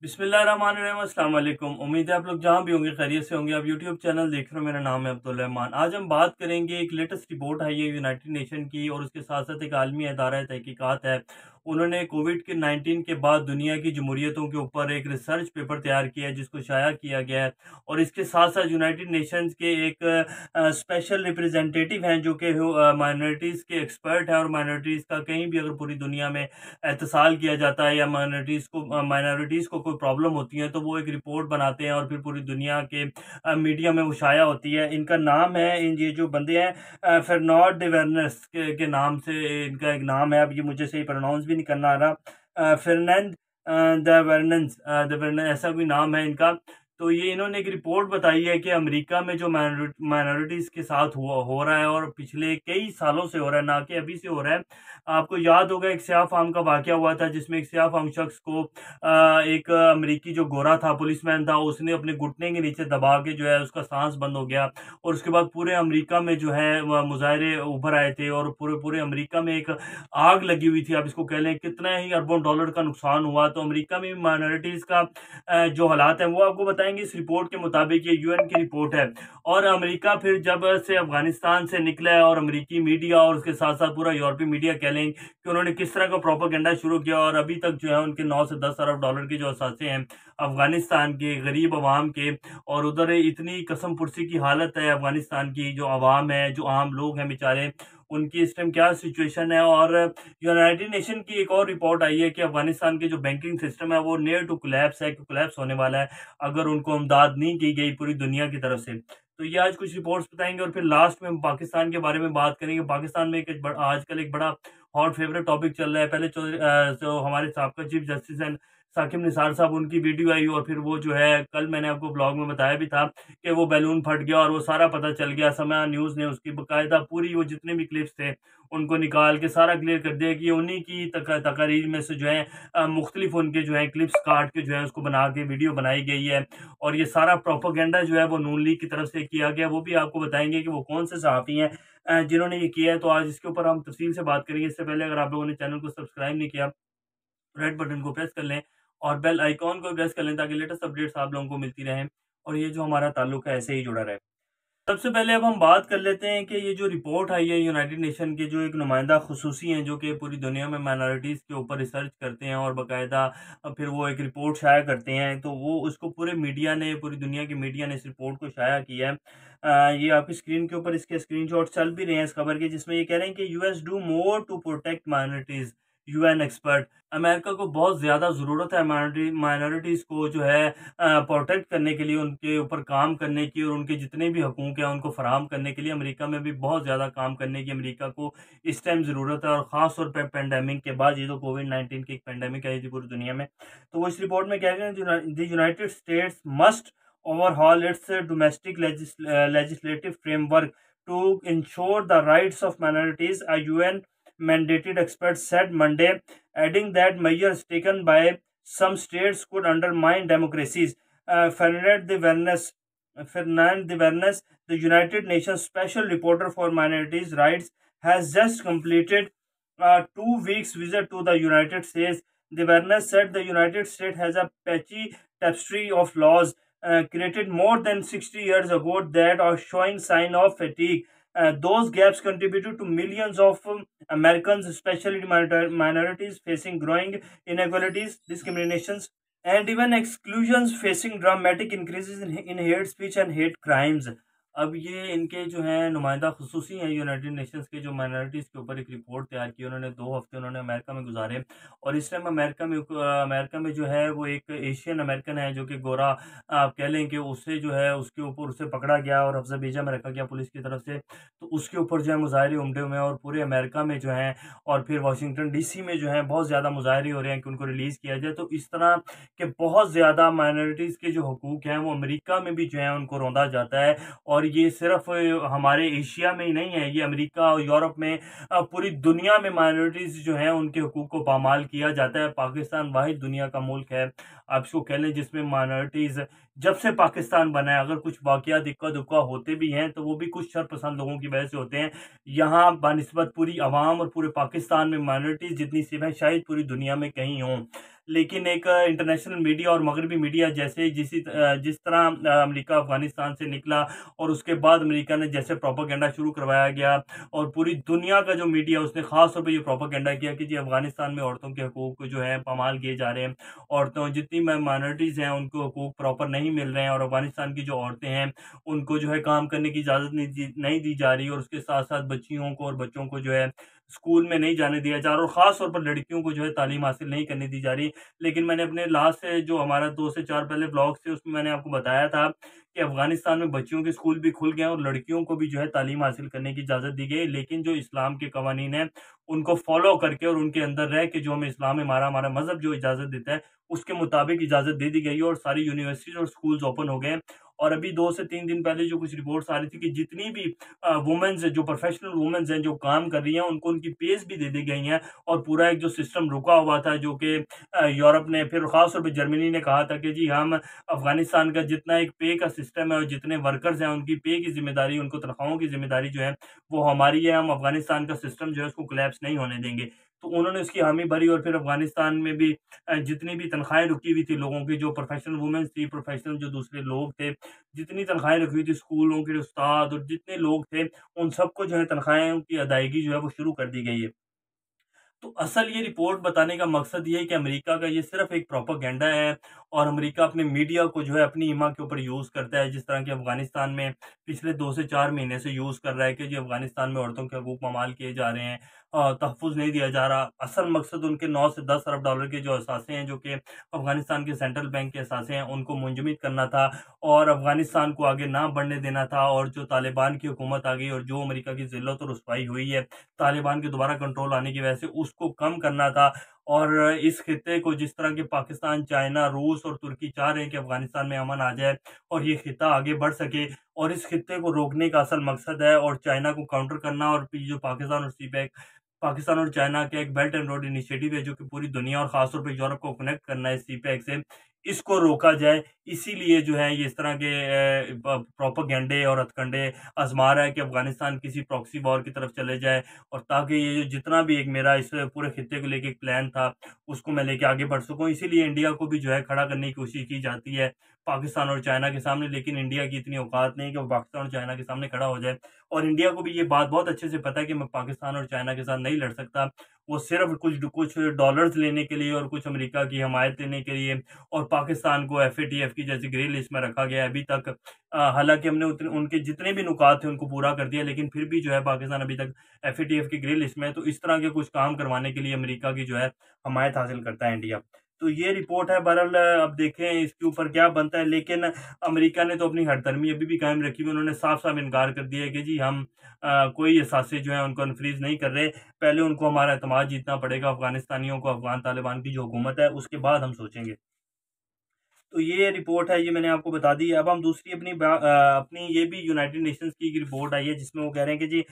बिस्मिल्लाहिर्रहमानिर्रहीम, अस्सलाम वालेकुम। उम्मीद है आप लोग जहाँ भी होंगे खैरियत से होंगे। आप यूट्यूब चैनल देख रहे हो, मेरा नाम है अब्दुल रहमान। आज हम बात करेंगे, एक लेटेस्ट रिपोर्ट आई है यूनाइटेड नेशन की और उसके साथ साथ एक आलमी अदारा तहकीकात है। उन्होंने कोविड के 19 के बाद दुनिया की जमहूरियतों के ऊपर एक रिसर्च पेपर तैयार किया है जिसको शाया किया गया है। और इसके साथ साथ यूनाइटेड नेशंस के एक स्पेशल रिप्रेजेंटेटिव हैं जो कि माइनॉरिटीज़ के एक्सपर्ट हैं, और माइनॉरिटीज़ का कहीं भी अगर पूरी दुनिया में एहतसाल किया जाता है या माइनॉरिटीज़ को कोई प्रॉब्लम होती है तो वो एक रिपोर्ट बनाते हैं और फिर पूरी दुनिया के मीडिया में वो शाया होती है। इनका नाम है, इन ये जो बंदे हैं फेरनॉट डिवर्नस के नाम से इनका एक नाम है। अब ये मुझे सही प्रोनाउंस भी नहीं करना आ रहा। फर्नैंड द ऐसा कोई नाम है इनका। तो ये इन्होंने एक रिपोर्ट बताई है कि अमेरिका में जो माइनॉरिटीज़ के साथ हो रहा है और पिछले कई सालों से हो रहा है, ना कि अभी से हो रहा है। आपको याद होगा एक स्याह फार्म का वाक़या हुआ था जिसमें एक स्याह फार्म शख्स को एक अमेरिकी जो गोरा था, पुलिसमैन था, उसने अपने घुटने के नीचे दबा के जो है उसका साँस बंद हो गया। और उसके बाद पूरे अमेरिका में जो है वह मुज़ाहरे उभर आए थे और पूरे अमेरिका में एक आग लगी हुई थी। आप इसको कह लें कितना ही अरबों डॉलर का नुकसान हुआ। तो अमेरिका में माइनॉरिटीज़ का जो हालात हैं वो आपको बताएँगे। इस रिपोर्ट के मुताबिक ये यूएन की रिपोर्ट है। और अमेरिका फिर जब से अफ़गानिस्तान से निकला है और अमेरिकी मीडिया और उसके साथ-साथ पूरा यूरोपीय मीडिया कह लें कि उन्होंने किस तरह का प्रोपेगेंडा शुरू किया और अभी तक जो है उनके 9 से 10 अरब डॉलर के जो असासे हैं अफ़गानिस्तान के गरीब अवाम के। और उधर इतनी कसम पुरसी की हालत है अफ़गानिस्तान की, जो अवाम है, जो आम लोग हैं बेचारे, उनकी इस टाइम क्या सिचुएशन है। और यूनाइटेड नेशन की एक और रिपोर्ट आई है कि अफ़गानिस्तान के जो बैंकिंग सिस्टम है वो नियर टू कोलैप्स है, कि कोलैप्स होने वाला है अगर उनको इमदाद नहीं की गई पूरी दुनिया की तरफ से। तो ये आज कुछ रिपोर्ट्स बताएँगे और फिर लास्ट में हम पाकिस्तान के बारे में बात करेंगे। पाकिस्तान में आजकल एक बड़ा हॉट फेवरेट टॉपिक चल रहा है। पहले जो हमारे साबका चीफ जस्टिस हैं साकिब निसार साहब, उनकी वीडियो आई और फिर वो जो है कल मैंने आपको ब्लॉग में बताया भी था कि वो बैलून फट गया और वो सारा पता चल गया। समय न्यूज़ ने उसकी बाकायदा पूरी वो जितने भी क्लिप्स थे उनको निकाल के सारा क्लियर कर दिया कि ये उन्हीं की तकारीर में से जो है मुख्तलिफ उनके जो है क्लिप्स काट के जो है उसको बना के वीडियो बनाई गई है। और ये सारा प्रोपेगेंडा जो है वो नून लीग की तरफ से किया गया। वो भी आपको बताएँगे कि वो कौन से सहाफ़ी हैं जिन्होंने ये किया है। तो आज इसके ऊपर हम तफ़सील से बात करेंगे। इससे पहले अगर आप लोगों ने चैनल को सब्सक्राइब नहीं किया, रेड बटन को प्रेस कर लें और बेल आइकॉन को प्रेस कर लें ताकि लेटेस्ट अपडेट्स आप लोगों को मिलती रहें और ये जो हमारा ताल्लुक है ऐसे ही जुड़ा रहे। सबसे पहले अब हम बात कर लेते हैं कि ये जो रिपोर्ट आई है यूनाइटेड नेशन के जो एक नुमाइंदा खुसूसी हैं जो कि पूरी दुनिया में माइनॉरिटीज़ के ऊपर रिसर्च करते हैं और बाकायदा फिर वो एक रिपोर्ट शाया करते हैं। तो वो उसको पूरे मीडिया ने, पूरी दुनिया की मीडिया ने इस रिपोर्ट को शाया किया है। ये आपकी स्क्रीन के ऊपर इसके स्क्रीनशॉट चल भी रहे हैं इस खबर के, जिसमें ये कह रहे हैं कि US do more to protect minorities, UN expert. America को बहुत ज़्यादा ज़रूरत है माइनॉरिटीज़ को जो है प्रोटेक्ट करने के लिए, उनके ऊपर काम करने की और उनके जितने भी हकूक़ हैं उनको फ़राहम करने के लिए अमेरिका में भी बहुत ज़्यादा काम करने की अमेरिका को इस टाइम ज़रूरत है। और ख़ास तौर पे पैंडेमिक के बाद, ये जो कोविड-19 की एक पैंडेमिक आई थी पूरी दुनिया में, तो वो इस रिपोर्ट में कह रहे हैं the United States must overhaul its domestic legislative framework to ensure the rights of minorities, a UN mandated expert said Monday, adding that measures taken by some states could undermine democracies. Fernand de Vernes, the United Nations Special Reporter for Minorities' Rights, has just completed a 2 weeks visit to the United States. De Vernes said the United States has a patchy tapestry of laws created more than 60 years ago that are showing sign of fatigue. Those gaps contributed to millions of Americans, especially minorities, facing growing inequalities, discriminations, and even exclusions, facing dramatic increases in hate speech and hate crimes. अब ये इनके जो हैं नुमाइंदा खुसूसी हैं United Nations के, जो minorities के ऊपर एक रिपोर्ट तैयार की उन्होंने। 2 हफ्ते उन्होंने अमेरिका में गुजारे और इस टाइम अमेरिका में जो है वो एक एशियन अमेरिकन है जो कि गोरा, आप कह लें कि उससे जो है उसके ऊपर उसे पकड़ा गया और अफ़ज़ल बेजा में रखा गया पुलिस की तरफ से। तो उसके ऊपर जो है मुज़ाहरे उमड़े हुए हैं और पूरे अमेरिका में जो है और फिर वाशिंगटन डीसी में जो है बहुत ज़्यादा मुज़ाहरे हो रहे हैं कि उनको रिलीज़ किया जाए। तो इस तरह के बहुत ज़्यादा माइनॉरिटीज़ के जो हकूक़ हैं वो अमेरिका में भी जो है उनको रौंदा जाता है। और ये सिर्फ हमारे एशिया में ही नहीं है, ये अमेरिका और यूरोप में पूरी दुनिया में माइनॉरिटीज़ जो हैं उनके हकूक़ को पामाल किया जाता है। पाकिस्तान वाहिद दुनिया का मुल्क है, आप इसको कह लें, जिसमें माइनॉरिटीज़ जब से पाकिस्तान बना है, अगर कुछ वाक़यात इक्का-दुक्का होते भी हैं, तो वो भी कुछ शरपसंद लोगों की वजह से होते हैं। यहाँ बनिस्बत पूरी अवाम और पूरे पाकिस्तान में माइनॉरिटीज़ जितनी सेफ हैं, शायद पूरी दुनिया में कहीं हों। लेकिन एक इंटरनेशनल मीडिया और मगरबी मीडिया जैसे जिस तरह अमेरिका अफ़गानिस्तान से निकला और उसके बाद अमेरिका ने जैसे प्रोपेगेंडा शुरू करवाया गया और पूरी दुनिया का जो मीडिया उसने ख़ास तौर पे ये प्रोपेगेंडा किया कि जी अफ़गानिस्तान में औरतों के हकूक़ जो है पामाल किए जा रहे हैं। औरतों जितनी माइनॉरिटीज़ हैं उनको हकूक़ प्रॉपर नहीं मिल रहे हैं और अफ़गानिस्तान की जो औरतें हैं उनको जो है काम करने की इजाज़त नहीं दी जा रही और उसके साथ-साथ बच्चियों को और बच्चों को जो है स्कूल में नहीं जाने दिया जा रहा और ख़ास तौर पर लड़कियों को जो है तालीम हासिल नहीं करने दी जा रही। लेकिन मैंने अपने लास्ट से जो हमारा 2 से 4 पहले ब्लॉग्स थे उसमें मैंने आपको बताया था कि अफ़गानिस्तान में बच्चियों के स्कूल भी खुल गए हैं और लड़कियों को भी जो है तालीम हासिल करने की इजाज़त दी गई है। लेकिन जो इस्लाम के कवानीन हैं, उनको फ़ॉलो करके और उनके अंदर रह के जो हमें इस्लाम में हमारा मज़हब जो इजाज़त देता है, उसके मुताबिक इजाज़त दे दी गई है और सारी यूनिवर्सिटीज़ और स्कूल्स ओपन हो गए हैं। और अभी 2 से 3 दिन पहले जो कुछ रिपोर्ट्स आ रही थी कि जितनी भी वुमेन्स जो प्रोफ़ेशनल वुमेन्स हैं, जो काम कर रही हैं, उनको उनकी पेज़ भी दे दी गई हैं और पूरा एक जो सिस्टम रुका हुआ था, जो कि यूरोप ने फिर ख़ास तौर पे जर्मनी ने कहा था कि जी हम अफ़गानिस्तान का जितना एक पे का सिस्टम है और जितने वर्कर्स हैं उनकी पे की ज़िम्मेदारी, उनको तनख्वाहों की ज़िम्मेदारी जो है वो हमारी है। हम अफ़गानिस्तान का सिस्टम जो है उसको कोलैप्स नहीं होने देंगे। तो उन्होंने उसकी हामी भरी और फिर अफ़गानिस्तान में भी जितनी भी तनख्वाहें रुकी हुई थी लोगों की, जो प्रोफ़ेशनल वुमेन्स थी, प्रोफ़ेशनल जो दूसरे लोग थे, जितनी तनख्वाहें रुकी हुई थी स्कूलों के उस्ताद और जितने लोग थे, उन सबको जो है तनख्वाहों की अदायगी जो है वो शुरू कर दी गई है। तो असल ये रिपोर्ट बताने का मकसद ये है कि अमेरिका का ये सिर्फ एक प्रोपेगेंडा है और अमेरिका अपने मीडिया को जो है अपनी इमा के ऊपर यूज़ करता है, जिस तरह कि अफ़गानिस्तान में पिछले 2 से 4 महीने से यूज़ कर रहा है कि जी अफ़गानिस्तान में औरतों के हकूक़ पामाल किए जा रहे हैं, तहफ़्फ़ुज़ नहीं दिया जा रहा। असल मकसद उनके 9 से 10 अरब डॉलर के जो असासे हैं, जो कि अफ़गानिस्तान के सेंट्रल बैंक के असासे हैं, उनको मुंजमद करना था और अफ़गानिस्तान को आगे ना बढ़ने देना था। और जो तालिबान की हुकूमत आ गई और जो अमेरिका की ज़िल्लत और रुसवाई हुई है तालिबान के दोबारा कंट्रोल आने की वजह से, उसको कम करना था। और इस खित्ते को जिस तरह के पाकिस्तान, चाइना, रूस और तुर्की चाह रहे हैं कि अफ़गानिस्तान में अमन आ जाए और ये खित्ता आगे बढ़ सके और इस खित्ते को रोकने का असल मकसद है और चाइना को काउंटर करना। और फिर जो पाकिस्तान और चाइना का एक बेल्ट एंड रोड इनिशिएटिव है, जो कि पूरी दुनिया और ख़ास तौर पे यूरोप को कनेक्ट करना है सीपैक से, इसको रोका जाए। इसीलिए जो है ये इस तरह के प्रोपेगेंडे और हथकंडे आज़मा रहा है कि अफ़गानिस्तान किसी प्रॉक्सी वॉर की तरफ चले जाए और ताकि ये जो जितना भी एक मेरा इस पूरे खित्ते को लेके एक प्लान था, उसको मैं लेके आगे बढ़ सकूँ। इसीलिए इंडिया को भी जो है खड़ा करने की कोशिश की जाती है पाकिस्तान और चाइना के सामने, लेकिन इंडिया की इतनी औकात नहीं है कि वो पाकिस्तान और चाइना के सामने खड़ा हो जाए। और इंडिया को भी ये बात बहुत अच्छे से पता है कि मैं पाकिस्तान और चाइना के साथ नहीं लड़ सकता। वो सिर्फ़ कुछ डॉलर्स लेने के लिए और कुछ अमेरिका की हमायत लेने के लिए और पाकिस्तान को एफएटीएफ की जैसी ग्रे लिस्ट में रखा गया है अभी तक। हालाँकि हमने उतने उनके जितने भी नुकात थे उनको पूरा कर दिया, लेकिन फिर भी जो है पाकिस्तान अभी तक एफएटीएफ की ग्रे लिस्ट में है। तो इस तरह के कुछ काम करवाने के लिए अमेरिका की जो है हमायत हासिल करता है इंडिया। तो ये रिपोर्ट है, बहरहाल अब देखें इसके ऊपर क्या बनता है। लेकिन अमेरिका ने तो अपनी हरदर्मी अभी भी कायम रखी हुई है। उन्होंने साफ-साफ इनकार कर दिया है कि जी हम कोई असासे जो हैं उनको अनफ्रीज़ नहीं कर रहे। पहले उनको हमारा एतमाद जीतना पड़ेगा अफ़गानिस्तानियों को, अफ़गान तालिबान की जो हुकूमत है उसके बाद हम सोचेंगे। तो ये रिपोर्ट है, ये मैंने आपको बता दी। अब हम दूसरी अपनी ये भी यूनाइटेड नेशंस की एक रिपोर्ट आई है जिसमें वो कह रहे हैं कि जी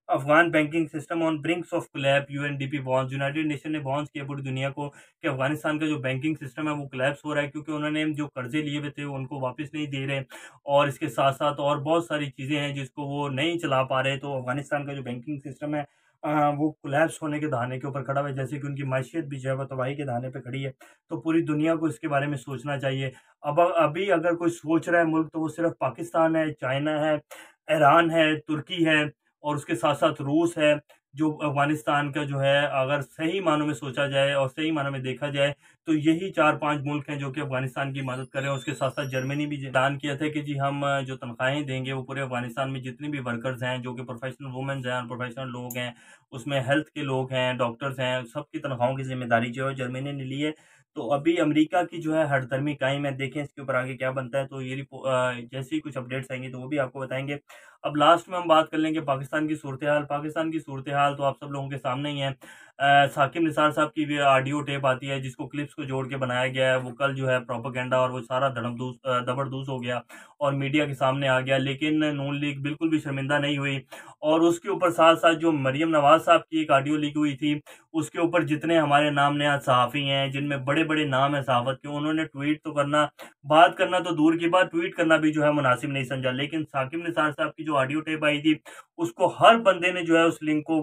Afghan banking system on brinks of collapse, UNDP warns. United Nation ने वार्न्स किया पूरी दुनिया को कि अफ़गानिस्तान का जो बैंकिंग सिस्टम है वो कोलैप्स हो रहा है, क्योंकि उन्होंने जो कर्ज़े लिए हुए थे उनको वापस नहीं दे रहे और इसके साथ-साथ और बहुत सारी चीज़ें हैं जिसको वो नहीं चला पा रहे। तो अफ़गानिस्तान का जो बैंकिंग सिस्टम है वो कोलैप्स होने के दहाने के ऊपर खड़ा हुआ है, जैसे कि उनकी मैशियत भी जो है वो तबाही के दहाने पे खड़ी है। तो पूरी दुनिया को इसके बारे में सोचना चाहिए। अब अभी अगर कोई सोच रहा है मुल्क, तो वो सिर्फ़ पाकिस्तान है, चाइना है, ईरान है, तुर्की है और उसके साथ-साथ रूस है, जो अफ़गानिस्तान का जो है अगर सही मानों में सोचा जाए और सही मानों में देखा जाए, तो यही 4-5 मुल्क हैं जो कि अफ़गानिस्तान की मदद कर रहे हैं। उसके साथ-साथ जर्मनी भी ऐलान किया था कि जी हम जो तनख्वाहें देंगे वो पूरे अफ़गानिस्तान में जितने भी वर्कर्स हैं, जो कि प्रोफ़ेशनल वुमेन्स हैं, प्रोफ़ेशनल लोग हैं, उसमें हेल्थ के लोग हैं, डॉक्टर्स हैं, सबकी तनख्वाहों की ज़िम्मेदारी जो है जर्मनी ने ली है। तो अभी अमेरिका की जो है हठधर्मी कायम है, देखें इसके ऊपर आगे क्या बनता है। तो जैसे ही कुछ अपडेट्स आएँगी तो वो भी आपको बताएँगे। अब लास्ट में हम बात कर लेंगे पाकिस्तान की सूरत हाल। पाकिस्तान की सूरत हाल तो आप सब लोगों के सामने ही है। साकिब निसार साहब की भी ऑडियो टेप आती है जिसको क्लिप्स को जोड़ के बनाया गया है। वो कल जो है प्रोपेगेंडा और वो सारा दबरदूस हो गया और मीडिया के सामने आ गया, लेकिन नून लीग बिल्कुल भी शर्मिंदा नहीं हुई। और उसके ऊपर साथ साथ जो मरियम नवाज साहब की एक ऑडियो लीक हुई थी, उसके ऊपर जितने हमारे नाम नहाद सहाफ़ी हैं जिनमें बड़े बड़े नाम हैं सहाफ़त के, उन्होंने ट्वीट तो करना, बात करना तो दूर की बात, ट्वीट करना भी जो है मुनासिब नहीं समझा। लेकिन साकिब निसार साहब की जो ऑडियो टेप आई थी, उसको हर बंदे ने जो है उस लिंक को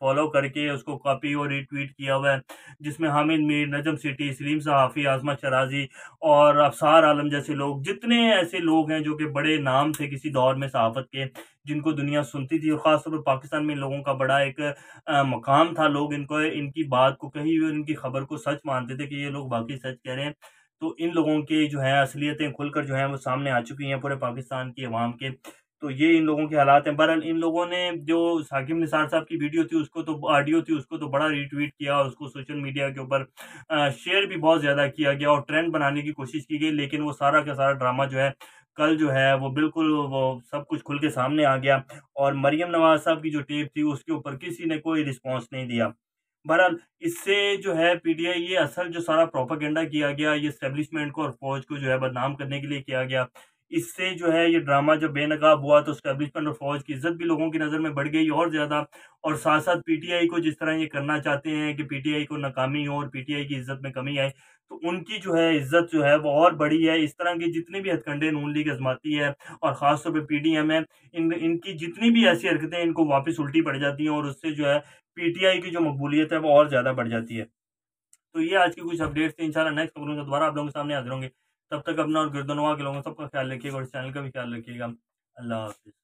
फॉलो करके उसको कॉपी और रीट्वीट किया हुआ है, जिसमें हामिद मीर, नजम सिटी, सलीम सहाफ़ी, आज़मा शराजी और अफसार आलम जैसे लोग, जितने ऐसे लोग हैं जो कि बड़े नाम थे किसी दौर में सहाफ़त के, जिनको दुनिया सुनती थी और ख़ासतौर पर पाकिस्तान में इन लोगों का बड़ा एक मकाम था। लोग इनको, इनकी बात को, कही हुई इनकी खबर को सच मानते थे कि ये लोग वाक़ई सच कह रहे हैं। तो इन लोगों की जो है असलियतें खुलकर जो हैं वो सामने आ चुकी हैं पूरे पाकिस्तान की अवाम के। तो ये इन लोगों के हालात हैं। बहरहाल इन लोगों ने जो साकिब निसार साहब की वीडियो थी उसको तो, ऑडियो थी उसको तो बड़ा रीट्वीट किया और उसको सोशल मीडिया के ऊपर शेयर भी बहुत ज़्यादा किया गया और ट्रेंड बनाने की कोशिश की गई। लेकिन वो सारा का सारा ड्रामा जो है कल जो है वो बिल्कुल वो सब कुछ खुल के सामने आ गया और मरियम नवाज साहब की जो टेप थी उसके ऊपर किसी ने कोई रिस्पॉन्स नहीं दिया। बहरहाल इससे जो है पीटीआई, ये असल जो सारा प्रोपेगेंडा किया गया, ये एस्टेब्लिशमेंट को और फौज को जो है बदनाम करने के लिए किया गया। इससे जो है ये ड्रामा जब बेनकाब हुआ तो एस्टेब्लिशमेंट और फौज की इज्जत भी लोगों की नज़र में बढ़ गई और ज़्यादा। और साथ साथ पीटीआई को जिस तरह ये करना चाहते हैं कि पीटीआई को नाकामी हो और पीटीआई की इज्जत में कमी आए, तो उनकी जो है इज्जत जो है वो और बढ़ी है। इस तरह के जितने भी हथकंडे नून लीग आजमाती है और ख़ासतौर पे पीडीएम है, इनकी जितनी भी ऐसी हरकतें इनको वापस उल्टी पड़ जाती हैं और उससे जो है पीटीआई की जो मकबूलियत है वो और ज़्यादा बढ़ जाती है। तो ये आज की कुछ अपडेट्स थी। इंशाल्लाह नेक्स्ट खबरों से दोबारा आप लोगों के सामने हाज़िर होंगे। तब तक अपना और गिरदोनवा के लोगों सबका ख्याल रखिएगा और इस चैनल का भी ख्याल रखिएगा। अल्लाह हाफ़िज़।